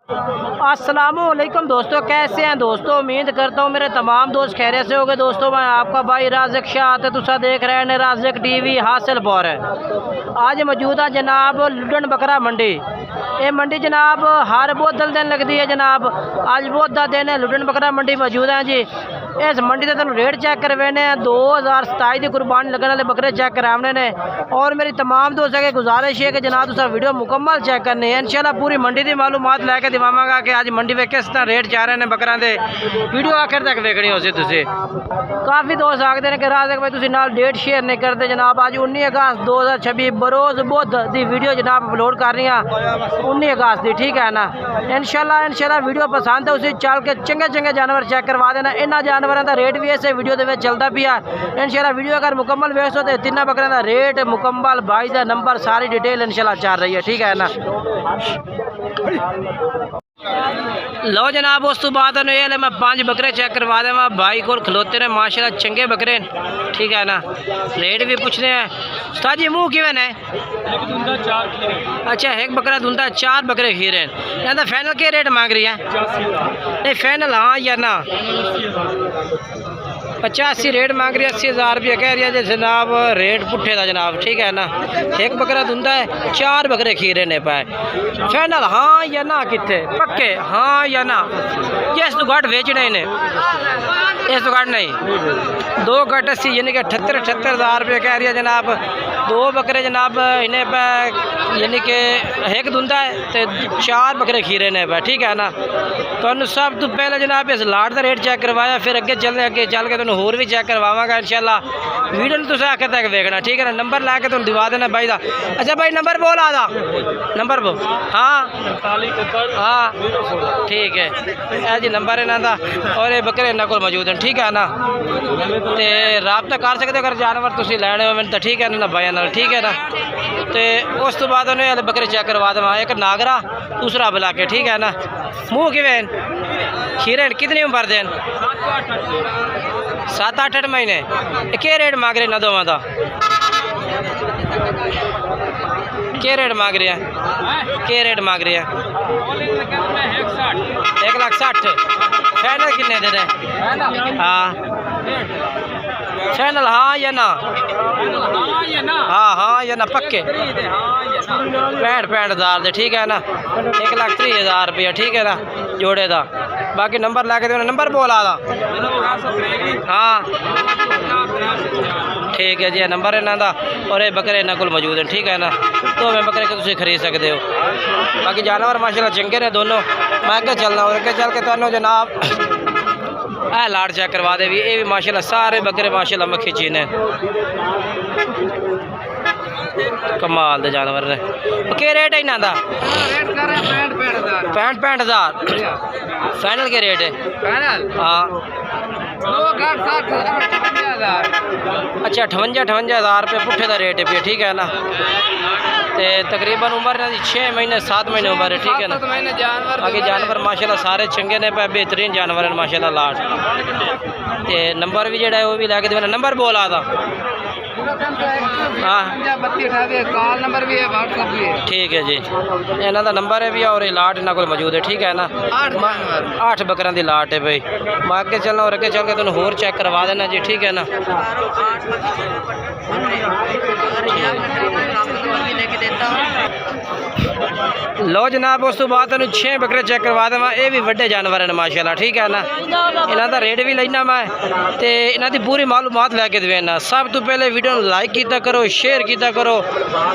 अस्सलामुअलैकुम दोस्तों, कैसे हैं दोस्तों। उम्मीद करता हूँ मेरे तमाम दोस्त खैरियत से हो गए। दोस्तों मैं आपका भाई राज़िक शाह आते तुसा देख रहे हैं राज़िक टीवी हासिल पर है। आज मौजूद है जनाब लुडन बकरा मंडी। ये मंडी जनाब हर बुध दिन लगती है जनाब। आज बुध का दिन है, लुडन बकरा मंडी मौजूद है जी। इस मंडी से तुम रेट चेक करवाने हैं। 2027 की कुर्बानी लगने वाले बकरे चेक कराने ने। और मेरी तमाम दोस्तों की गुजारिश है कि जनाब तुसा वीडियो मुकम्मल चेक करनी है। इंशाल्लाह पूरी मंडी की मालूमात लैके दिवावांगा कि आज मंडी में किस तरह रेट जा रहे हैं बकरों के। वीडियो आखिर तक देखनी हो सी। काफ़ी दोस्त आखते हैं कि राज़िक भाई तुसी नाल डेट शेयर नहीं करते जनाब। आज 19 अगस्त 2026 बरोज़ बुध की वीडियो जनाब अपलोड कर रही हैं 19 अगस्त की, ठीक है ना। इंशाल्लाह वीडियो पसंद है उसी चल के चंगे चंगे जानवर चेक करवा देना। इन्होंने जानवरों का रेट भी इस वीडियो के चलता भी है। इंशाल्लाह वीडियो अगर मुकम्मल वेख तो तीनों बकरों का रेट मुकम्मल, भाई का नंबर, सारी डिटेल इंशाल्लाह चल रही है, ठीक है ना। लो जनाब उस तो बाद ये मैं 5 बकरे चेक करवा देवा। भाई को खलोते ने माशाल्लाह चंगे बकरे, ठीक है ना। रेट भी पूछते हैं उस्ताद जी। मुँह किवें है? अच्छा, एक बकरा धुलता, 4 बकरे खीरे हैं। फाइनल के रेट मांग रही है? नहीं फाइनल हाँ या ना? 85 रेट मांग रही है। 80,000 रुपया कह रही है जनाब। रेट पुट्ठे था जनाब, ठीक है ना। एक बकरा धुंदा है, 4 बकरे खीरे ने पाए। फाइनल हाँ या ना? कितने पक्के हाँ या ना? ये इस तो घट बेचने ने, इस तो घट नहीं। 2 घट 80 यानी कि 78,000 रुपये कह रही है जनाब। 2 बकरे जनाब इन्हें पे यानी कि एक धुंदा है तो 4 बकरे खीरे ने पे, ठीक है ना। तो सब तो पहले जनाब इस लाट का रेट चेक करवाया, फिर अगे चल के होर भी चेक करवावांगा इंशाल्लाह। वीडियो में तुम आखिर तक देखना, ठीक है ना। नंबर लैके तुम दिवा देना भाई का। अच्छा भाई नंबर बोल आदा नंबर बोल। हाँ हाँ ठीक है, यह जी नंबर इन्हों का। और ये बकरे इन्होंने को मौजूद हैं, ठीक है ना। तो रबता कर सकते अगर जानवर तुम लैने हो तो, ठीक है ना भाई नाल, ठीक है ना। तो उस तो बाद उन्हें हले बकरे चेक करवा देवा। एक नागरा, दूसरा बुला के, ठीक है ना। मुँह किवें खीरे कितनी उम्र देन? 7-8 महीने। क्या रेट मांग रहे ना दोवां का? क्या रेट मांग रहे हैं? क्या रेट मांग रहे हैं? 1,60,000। फाइनल कितने दे रहे? हाँ फाइनल हाँ या ना? हाँ या ना पक्के? 65,000 दे, ठीक है ना। 1,30,000 रुपया, ठीक है ना जोड़े का। बाकी नंबर ला के देना। नंबर बोला था? हाँ ठीक है जी, नंबर इन्हों का। और ये बकरे इन्होंने को मौजूद हैं, ठीक है ना। तो मैं बकरे के तुम खरीद सकते हो। बाकी जानवर माशाल्लाह चंगे ने दोनों। मैं अगे चलना और अगे चल के तुम जनाब ए लाट चेक करवा दे भी। ये भी माशाल्लाह सारे बकरे माशाल्लाह मक्खी चीन है, कमाल दे जानवर ने। क्या रेट है इन्हों का? 65,000। फाइनल के रेट है? हाँ अच्छा 58,000 रुपये पुट्ठे का रेट है, ठीक है ना। तो तकरीबन उम्र इन्हों 6 महीने 7 महीने उम्र है, ठीक है ना। बाकी जानवर माशाल्लाह सारे चंगे ने पे, बेहतरीन जानवर हैं माशाल्लाह लाट। तो नंबर भी जोड़ा है वो भी लैके देना। नंबर बोल आता? हाँ कॉल नंबर भी है, व्हाट्सएप भी है, ठीक है जी। इन्हों का नंबर है भी और ये लाट इन्हों को मौजूद है, ठीक है ना। 8 बकरों की लाट है भाई। मैं अगे चलना और अगे चल के तुम होर चेक करवा देना जी, ठीक है ना। लो जनाब उस तो बाद 6 बकरे चेक करवा देवा। ये भी वड्डे जानवर हैं माशाल्लाह, ठीक है ना। इन्हों का रेट भी लेना मैं, तो इन्हों की पूरी मालूमात लैके देना। सब तो पहले वीडियो लाइक किया करो, शेयर किया करो,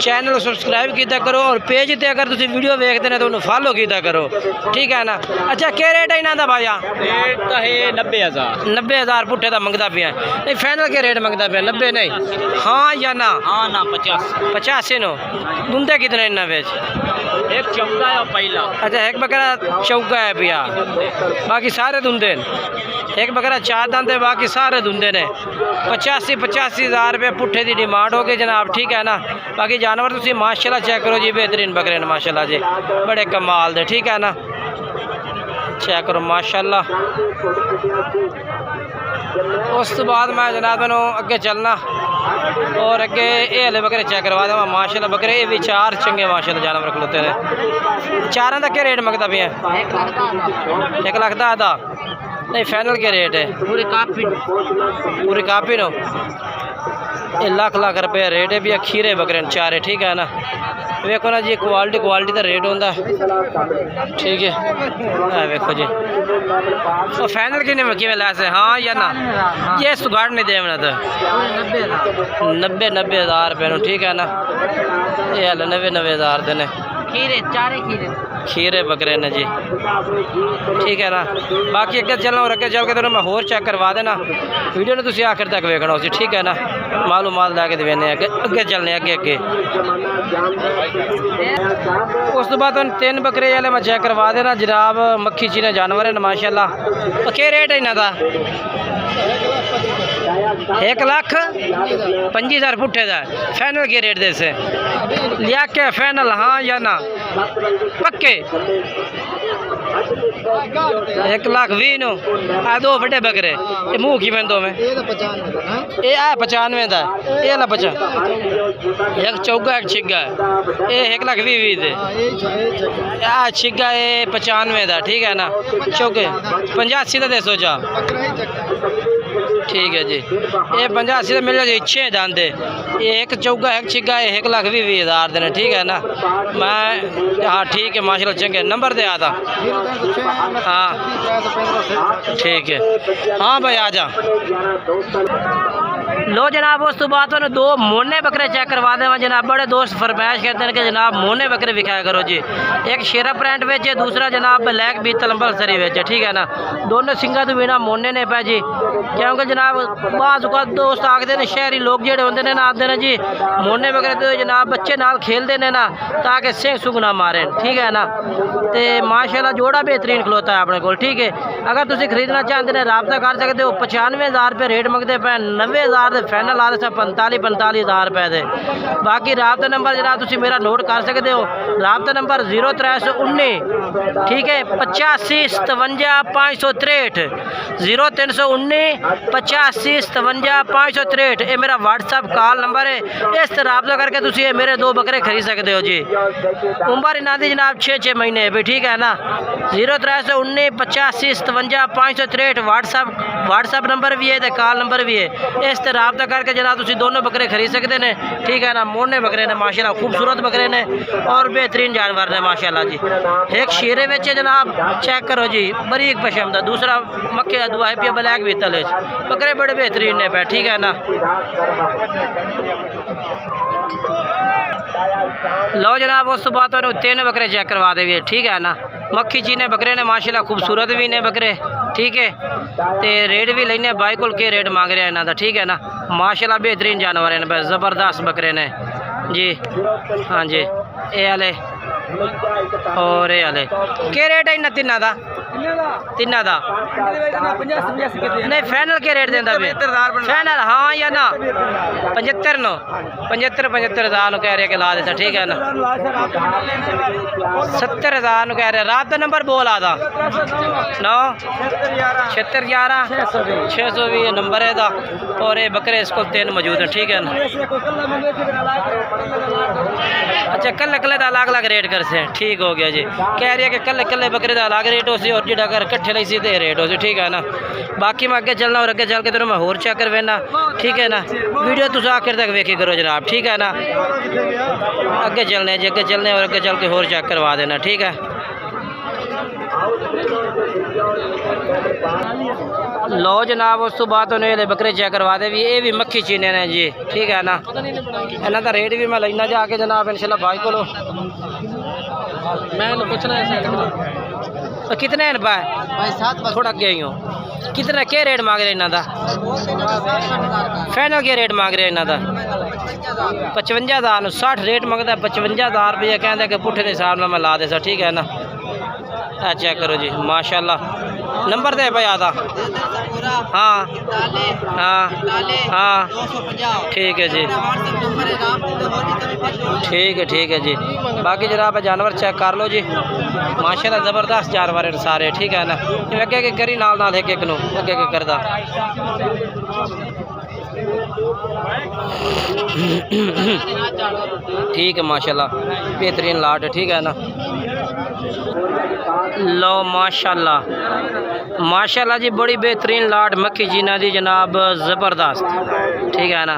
चैनल सब्सक्राइब किया करो, और पेज पर अगर तुम वीडियो देखते हैं तो उन्हें फॉलो किया करो, ठीक है ना। अच्छा क्या रेट है इन्हों का भाया? रेट तो है 90,000। 90,000 पुट्ठे का मंगता पिया। नहीं फाइनल के रेट मंगता पिया? 90 नहीं हाँ या ना? हाँ ना 85 नो। दुंदे कितने इन्होंने बेच? एक चौका है पहला। अच्छा एक बकरा चौका है भैया, बाकी सारे धुंधे। एक बकरा 4 दांत है, बाकी सारे धुंधे ने। 85,000 रुपये पुट्ठे की डिमांड होगी जनाब, ठीक है ना। बाकी जानवर तुम माशाल्लाह चेक करो जी, बेहतरीन बकरे ने माशाल्लाह जी, बड़े कमाल दे, ठीक है ना। चेक करो माशाल्लाह। उस तो बाद मैं जनाब इन्हू अगे चलना और अगे ये हले बकरे चेक करवा देव माशाल्लाह। बकरे ये भी चार चंगे माशाल्लाह जानवर खलोते हैं। चारों का क्या रेट मंगता पे? 1 लाख का आधा नहीं फाइनल के रेट है? पूरी कापी नो 1 लाख रुपये रेट है भी। खीरे बकरे चारे ठीक है ना। वेखो ना जी क्वालिटी का रेट होंगे ठीक है। वेखो जी तो फाइनल किमें लै से हाँ या ना? ये सुगाड़ नहीं दे तो 90 हज़ार रुपये ठीक है ना। ये हल 90 हज़ार देने खीरे बकरे ने जी ठीक है ना। बाकी अगर चलना और अगर चल के तो मैं होर चेक करवा देना। वीडियो ने तुम आखिर तक वेखना उसी ठीक है ना। मालूमात लैके देने अगे चलने अगे उस तो बाद 3 बकरे वाले मैं चेक करवा देना जनाब। मक्खी चीने जानवर है माशाल्लाह। क्या रेट है इन्हों का? 1,25,000 पुट्ठे का फाइनल के रेट से लिया के फाइनल हाँ या ना? पक्के 1,20,000 नो आ 2 बड़े बकरे ये मुँह की दो में ये 95 का ये ला 50 एक चौगा एक छिग्गा ये 1,20,000 दे आ छिग्गा ये 95 का ठीक है ना। चौके 85 का दे सोचा ठीक है जी। ये 85 का मिल जाए 6 दांदे ये एक चौगा एक छिग्गा ये 1,20,000 देने ठीक है ना। मैं हाँ ठीक है माशाल्लाह चंगे नंबर दे आता हाँ ठीक है। हाँ भाई आ जा लो जनाब। उस तो बाद 2 मोने बकरे चेक करवा दें जनाब। बड़े दोस्त फरमाइश कहते हैं कि जनाब मोने बकरे विखाया करो जी। एक शेरा प्रिंट वेच है दूसरा जनाब ब्लैक बी तलम्बल सरी वेच है ठीक है ना। दोनों सिंगा तो बिना मोने ने पै जी क्योंकि जनाब बाज़ दोस्त आखते हैं शहरी लोग जेडे होंगे ने आते हैं जी मोने बकरे तो जनाब बच्चे नाल खेलते हैं ना ताकि सिंह सुंग ना मारें ठीक है ना। तो माशाल्लाह जोड़ा बेहतरीन खलोता है अपने को ठीक है। अगर तुम खरीदना चाहते हैं रबता कर सकते हो। 95,000 रुपये रेट मंगते पे 90,000 फाइनल आ रहे 45,000 रुपये दे। बाकी रबता नंबर जनाब तुम मेरा नोट कर सकते हो। रबता नंबर 0319 ठीक है 85 57 563 0319 85 57 563 ये मेरा व्हाट्सअप कॉल नंबर है। इस तरह रबता करके तुम ये मेरे 2 बकरे खरीद सकते हो जी। उम्र इन्हों की जनाब 6 महीने भी ठीक है ना। 0319 85 57 563 व्हाट्सअप नंबर भी है तो कॉल नंबर भी है। इस तरह रबता करके जनाब तुम दोनों बकरे खरीद सकते हैं ठीक है ना। मोने बकरे ने माशाल्लाह खूबसूरत बकरे ने और बेहतरीन जानवर ने माशाल्लाह जी। एक शेरे में जनाब चेक करो जी बरीक पशम का दूसरा मक्के दुआ है पिया ब्लैक भी तले बकरे बड़े बेहतरीन ने पे ठीक है ना। लो जनाब उस तो बाद 3 बकरे चेक करवा देंगे ठीक है ना। मक्खी चीने बकरे ने माशाल्लाह खूबसूरत भी ने बकरे ठीक है। तो रेट भी लेने भाई को के रेट मांग रहे हैं इन्हों का ठीक है ना। माशाल्लाह बेहतरीन जानवर हैं बस ज़बरदस्त बकरे ने जी। हाँ जी ये वाले और ये वाले क्या रेट है इन तिना का? नहीं फाइनल के रेट देंदा फाइनल हाँ या ना? 75 नो 75,000 कह रहे ला देता ठीक है ना। 70,000 कह रहे रात का नंबर बोल आता 9 76 11 620 नंबर है दा। और ये बकरे इसको 3 मौजूद हैं ठीक है ना। अच्छा कल का अलग अलग रेट कर से ठीक हो गया जी। कह रही है कि कल बकरे का अलग रेट हो सी और जो अगर कट्ठे ली सी तो रेट हो सी ठीक है ना। बाकी मैं अगे चलना और अगे चल के तो मैं होर चेक कर वेना ठीक है ना। वीडियो तुम आखिर तक वेखी करो जनाब ठीक है ना। अगे चलने जी अगे चलने और अगे चल के होर चेक करवा देना ठीक है। लो जनाब उस तो बाद उन्हें बकरे चेक करवा दे भी ये भी मक्खी चीने ने जी ठीक है ना। इन्हों का रेट भी मैं लेना जाके जनाब इंशाल्लाह भाई को मैं पूछना है कितने हैं भाई थोड़ा अगे ही हो कितना क्या रेट मांग रहे इन्हों का? फाइनल क्या रेट मांग रहे इन्हों का? 55,000 60 रेट मंगता 55,000 रुपये कहते कि पुट्ठे के हिसाब में मैं ला दे ठीक है ना। चेक करो जी माशाल्लाह नंबर दे भाई आधा हाँ हाँ हाँ ठीक है जी ठीक है जी। बाकी जनाब जानवर चेक कर लो जी माशाल्लाह ज़बरदस्त जानवर हैं सारे, ठीक है ना। ये अगे के करी नाल नाल एक एक नूं अगे के करदा। ठीक है माशाल्लाह, बेहतरीन लाट है, ठीक है ना। लो माशाल्लाह माशाल्लाह जी, बड़ी बेहतरीन लाट मक्खी जीना दी जनाब, ज़बरदस्त, ठीक है ना।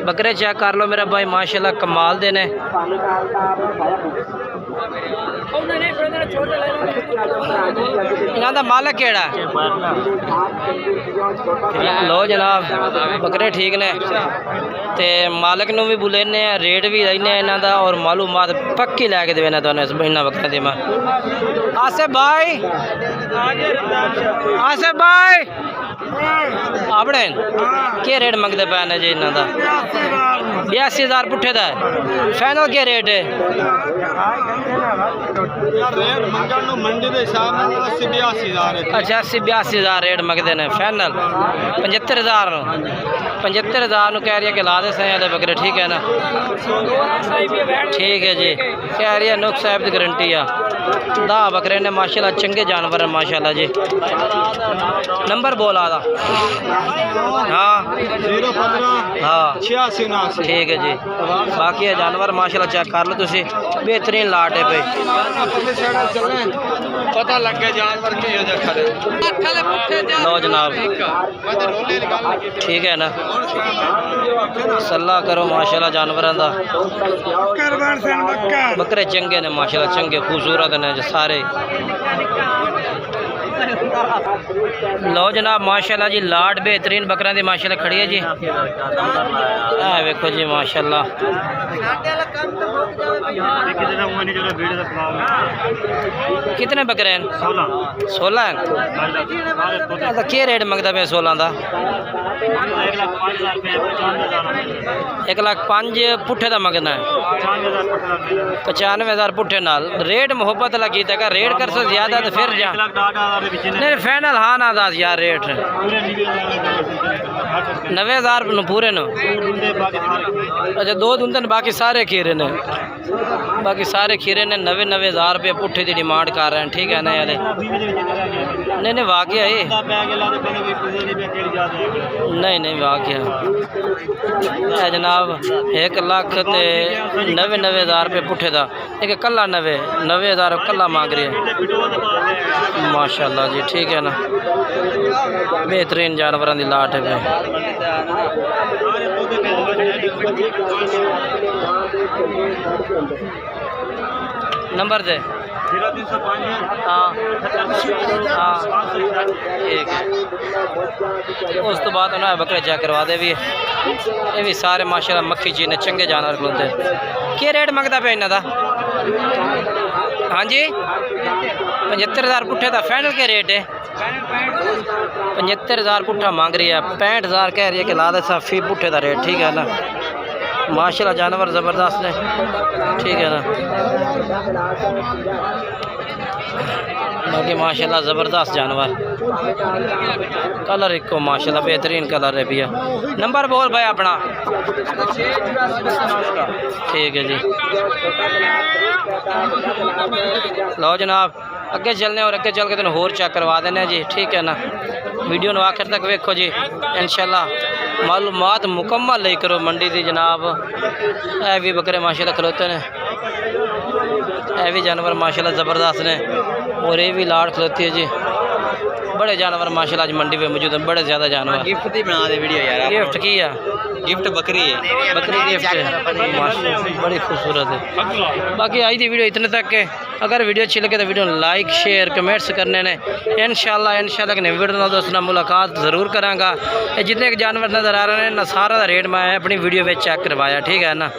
बकरे चेक कर लो मेरा भाई, माशाल्लाह कमाल दे ने। इन्हां दा मालक केड़ा है? लो जनाब बकरे ठीक ने ते मालक नूं भी बुलेने, रेट भी लेने इन्हां दा और मालूमात पक्की लैके देना तुहानूं इन्हां बकरियां दी। मैं आसिफ भाई, आसिफ भाई अपने क्या रेट मंगते पे ने जी इन्हां दा? 82,000 पुट्ठे दा है। फाइनल क्या रेट है? अच्छा 80-82,000 रेट मंगते हैं। फाइनल 75,000 75,000 कह रही है कि ला दे सही बकरे, ठीक है ना। ठीक है जी, कह रही है नुक साहब की गारंटी आ। 10 बकरे ने माशाल्लाह, चंगे जानवर हैं माशाल्लाह जी। नंबर बोल आदा। हाँ 015 हाँ 8679। ठीक है जी। बाकी ये जानवर माशाल्लाह चेक कर लो तुसी, बेहतरीन लाट है भाई। पता लग गया जानवर की हो खड़े। लो जनाब ठीक है ना, सल्ला करो माशाल्लाह जानवरों का। बकरे चंगे ने माशाल्लाह, चंगे खूबसूरत ने सारे। लो जनाब माशाल्लाह जी, लाट बेहतरीन बकरा दी माशाल्लाह खड़ी है जी। वेखो जी माशाल्लाह। कितने बकरे हैं? 16 हैं। क्या रेट मंगता पे 16 का? 1,05,000 पुट्ठे का मंगना है। 95,000 पुट्ठे नाल रेट मोहब्बत लगी तक रेट कर सो ज्यादा तो फिर जा नहीं फाइनल। हाँ ना दस यार रेट 90,000 पूरे न। अच्छा 2 दुंदन बाकी सारे खीरे ने, बाकी सारे खीरे ने 90,000 रुपये पुट्ठे की डिमांड कर रहे हैं, ठीक है ना यार। नहीं वाकई है, नहीं वाकई जनाब 1,90,000 रुपये पुट्ठे का। एक कला 90,000 कला मांग रही है माशाल्लाह जी, ठीक है ना। बेहतरीन जानवरों की लाट है। नंबर दे। हाँ हाँ ठीक है। उस तो बाद उन्हें बकरे चेक करवा दे भी। ये भी सारे माशाल्लाह मक्खी जी ने चंगे जानवर खलोते। क्या रेट मंगता पे इन्हों का? हाँ जी 75,000 पुट्ठे का फाइनल के रेट है? 75,000 पुट्ठा मांग रही है। 65,000 कह रही है कि ला दे फी पुट्ठे का रेट, ठीक है ना। माशाल्लाह जानवर ज़बरदस्त ने, ठीक है ना। बाकी माशाल्लाह ज़बरदस्त जानवर, कलर एक को माशाल्लाह बेहतरीन कलर है भैया। नंबर बोल भाई अपना। ठीक है जी। लो जनाब अगे चलने और अगे चल के तेन होर चेक करवा देने जी, ठीक है ना। वीडियो नू आखिर तक वेखो जी, इंशाल्लाह मालूमात मुकम्मल ले करो मंडी दी जनाब। ए भी बकरे माशाल्लाह खलोते ने, ए भी जानवर माशाल्लाह ज़बरदस्त ने और ये भी लाड़ खलोती है जी। बड़े जानवर माशाल्लाह आज मंडी में मौजूद हैं, बड़े ज़्यादा जानवर। गिफ्ट दी बना दे वीडियो यार। गिफ्ट की है? गिफ्ट बकरी है, बकरी गिफ्ट है माशाल्लाह, बड़ी खूबसूरत है। बाकी आज की वीडियो इतने तक है। अगर वीडियो अच्छी लगे तो वीडियो लाइक शेयर कमेंट्स करने ने। इंशाल्लाह कि वीडियो दोस्तों मुलाकात ज़रूर कराँगा। जितने जानवर नज़र आ रहे हैं ना, सारा रेट मैं अपनी वीडियो में चेक करवाया, ठीक है ना।